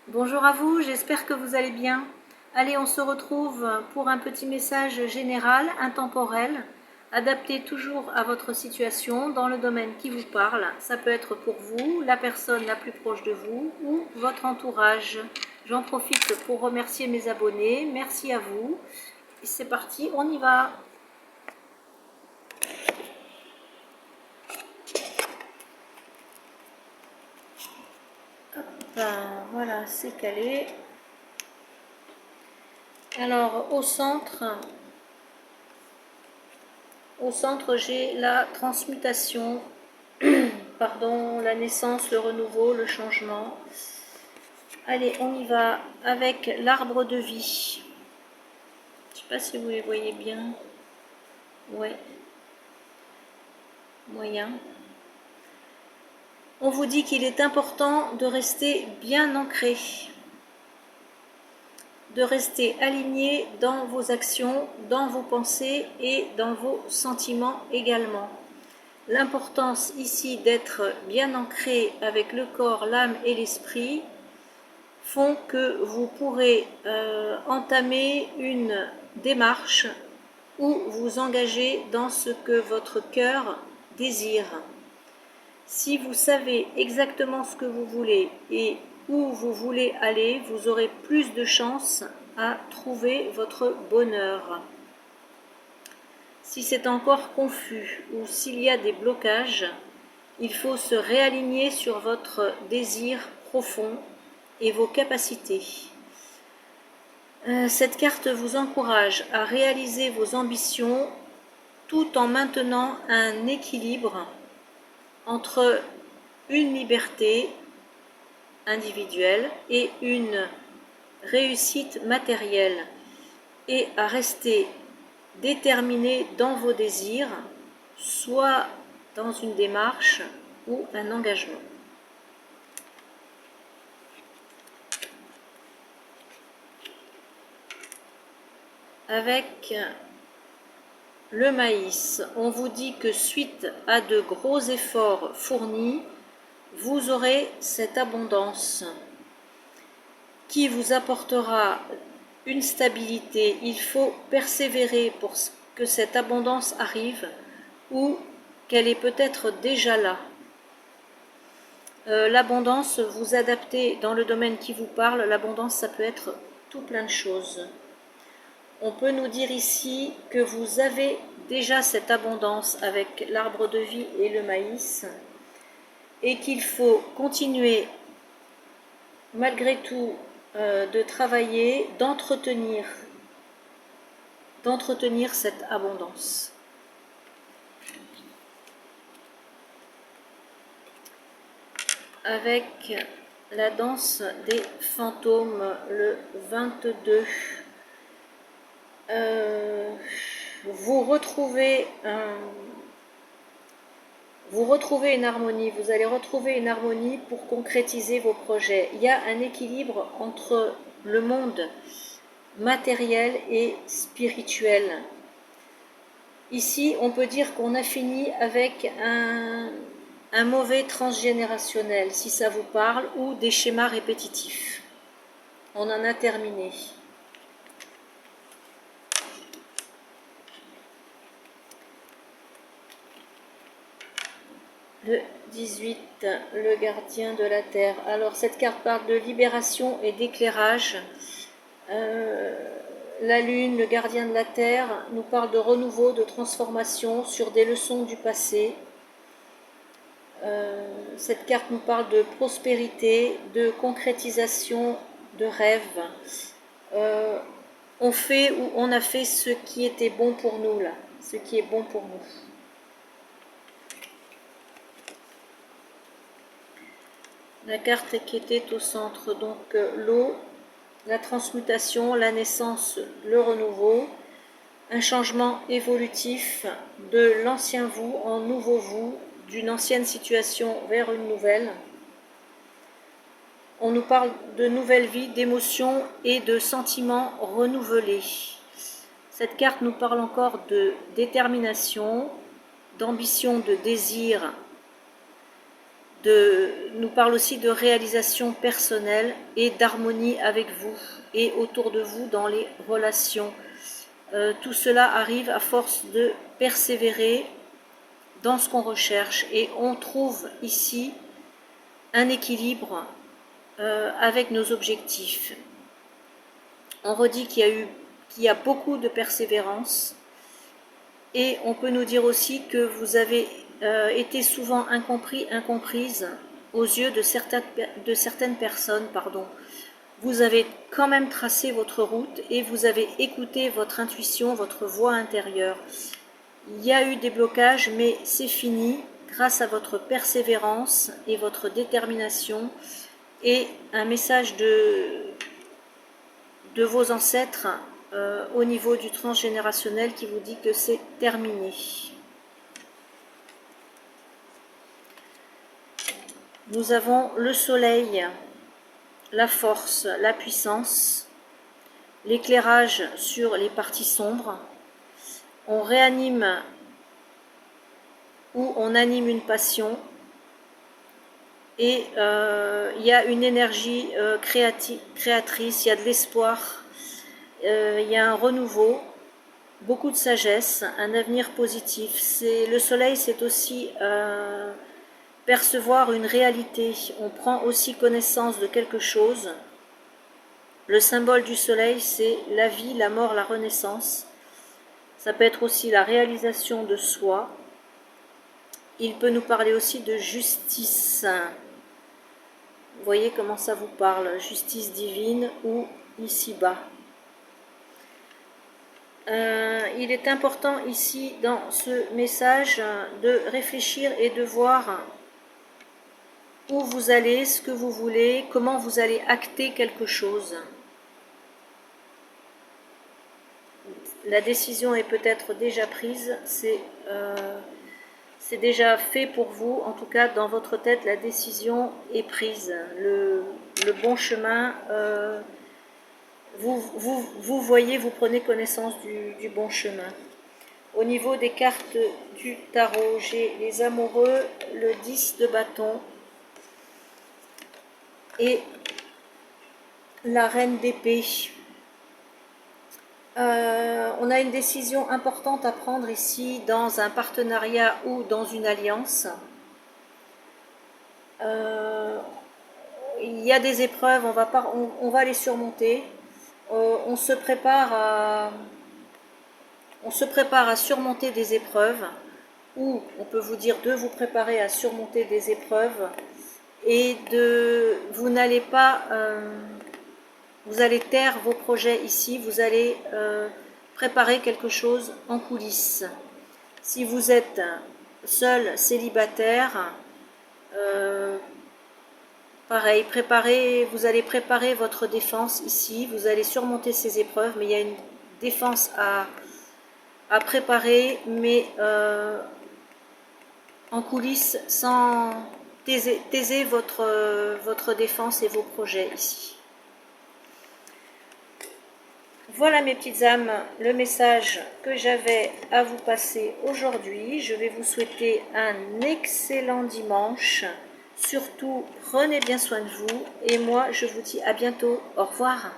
Bonjour à vous, j'espère que vous allez bien. Allez, on se retrouve pour un petit message général, intemporel, adapté toujours à votre situation dans le domaine qui vous parle. Ça peut être pour vous, la personne la plus proche de vous ou votre entourage. J'en profite pour remercier mes abonnés. Merci à vous. C'est parti, on y va. Ben, voilà, c'est calé. Alors, au centre, j'ai la transmutation, pardon, la naissance, le renouveau, le changement. Allez, on y va avec l'arbre de vie. Je ne sais pas si vous les voyez bien. Ouais, moyen. On vous dit qu'il est important de rester bien ancré, de rester aligné dans vos actions, dans vos pensées et dans vos sentiments également. L'importance ici d'être bien ancré avec le corps, l'âme et l'esprit font que vous pourrez entamer une démarche ou vous engager dans ce que votre cœur désire. Si vous savez exactement ce que vous voulez et où vous voulez aller, vous aurez plus de chances à trouver votre bonheur. Si c'est encore confus ou s'il y a des blocages, il faut se réaligner sur votre désir profond et vos capacités. Cette carte vous encourage à réaliser vos ambitions tout en maintenant un équilibre entre une liberté individuelle et une réussite matérielle et à rester déterminé dans vos désirs, soit dans une démarche ou un engagement. Avec le maïs, on vous dit que suite à de gros efforts fournis, vous aurez cette abondance qui vous apportera une stabilité. Il faut persévérer pour que cette abondance arrive ou qu'elle est peut-être déjà là. L'abondance, vous adaptez dans le domaine qui vous parle, l'abondance ça peut être tout plein de choses. On peut nous dire ici que vous avez déjà cette abondance avec l'arbre de vie et le maïs et qu'il faut continuer malgré tout de travailler, d'entretenir cette abondance. Avec la danse des fantômes le 22. Vous retrouvez une harmonie, vous allez retrouver une harmonie pour concrétiser vos projets. Il y a un équilibre entre le monde matériel et spirituel. Ici, on peut dire qu'on a fini avec un mauvais transgénérationnel, si ça vous parle, ou des schémas répétitifs. On en a terminé. Le 18, le gardien de la terre. Alors cette carte parle de libération et d'éclairage. La lune, le gardien de la terre, nous parle de renouveau, de transformation sur des leçons du passé. Cette carte nous parle de prospérité, de concrétisation de rêves. On fait ou on a fait ce qui était bon pour nous là, ce qui est bon pour nous. La carte qui était au centre, donc l'eau, la transmutation, la naissance, le renouveau, un changement évolutif de l'ancien vous en nouveau vous, d'une ancienne situation vers une nouvelle. On nous parle de nouvelle vie, d'émotions et de sentiments renouvelés. Cette carte nous parle encore de détermination, d'ambition, de désir, nous parle aussi de réalisation personnelle et d'harmonie avec vous et autour de vous dans les relations. Tout cela arrive à force de persévérer dans ce qu'on recherche et on trouve ici un équilibre avec nos objectifs. On redit qu'il y a beaucoup de persévérance et on peut nous dire aussi que vous avez été souvent incompris, incomprise aux yeux de certaines personnes. Vous avez quand même tracé votre route et vous avez écouté votre intuition, votre voix intérieure. Il y a eu des blocages, mais c'est fini grâce à votre persévérance et votre détermination et un message de vos ancêtres au niveau du transgénérationnel qui vous dit que c'est terminé. Nous avons le soleil, la force, la puissance, l'éclairage sur les parties sombres. On réanime ou on anime une passion et il y a une énergie créatrice, il y a de l'espoir, il y a un renouveau, beaucoup de sagesse, un avenir positif. Le soleil, c'est aussi percevoir une réalité. On prend aussi connaissance de quelque chose. Le symbole du soleil, c'est la vie, la mort, la renaissance. Ça peut être aussi la réalisation de soi. Il peut nous parler aussi de justice. Vous voyez comment ça vous parle, justice divine ou ici-bas. Il est important ici dans ce message de réfléchir et de voir où vous allez, ce que vous voulez, comment vous allez acter quelque chose. La décision est peut-être déjà prise, c'est déjà fait pour vous, en tout cas dans votre tête la décision est prise. Le bon chemin, vous voyez, vous prenez connaissance du bon chemin. Au niveau des cartes du tarot, j'ai les amoureux, le 10 de bâton et la reine d'épée. On a une décision importante à prendre ici dans un partenariat ou dans une alliance. Il y a des épreuves, on va les surmonter. On se prépare à surmonter des épreuves, ou on peut vous dire de vous préparer à surmonter des épreuves et vous n'allez pas... vous allez taire vos projets ici, vous allez préparer quelque chose en coulisses. Si vous êtes seul, célibataire, pareil, vous allez préparer votre défense ici, vous allez surmonter ces épreuves, mais il y a une défense à préparer, mais en coulisses, sans taiser votre défense et vos projets ici. Voilà mes petites âmes, le message que j'avais à vous passer aujourd'hui. Je vais vous souhaiter un excellent dimanche. Surtout, prenez bien soin de vous. Et moi, je vous dis à bientôt. Au revoir.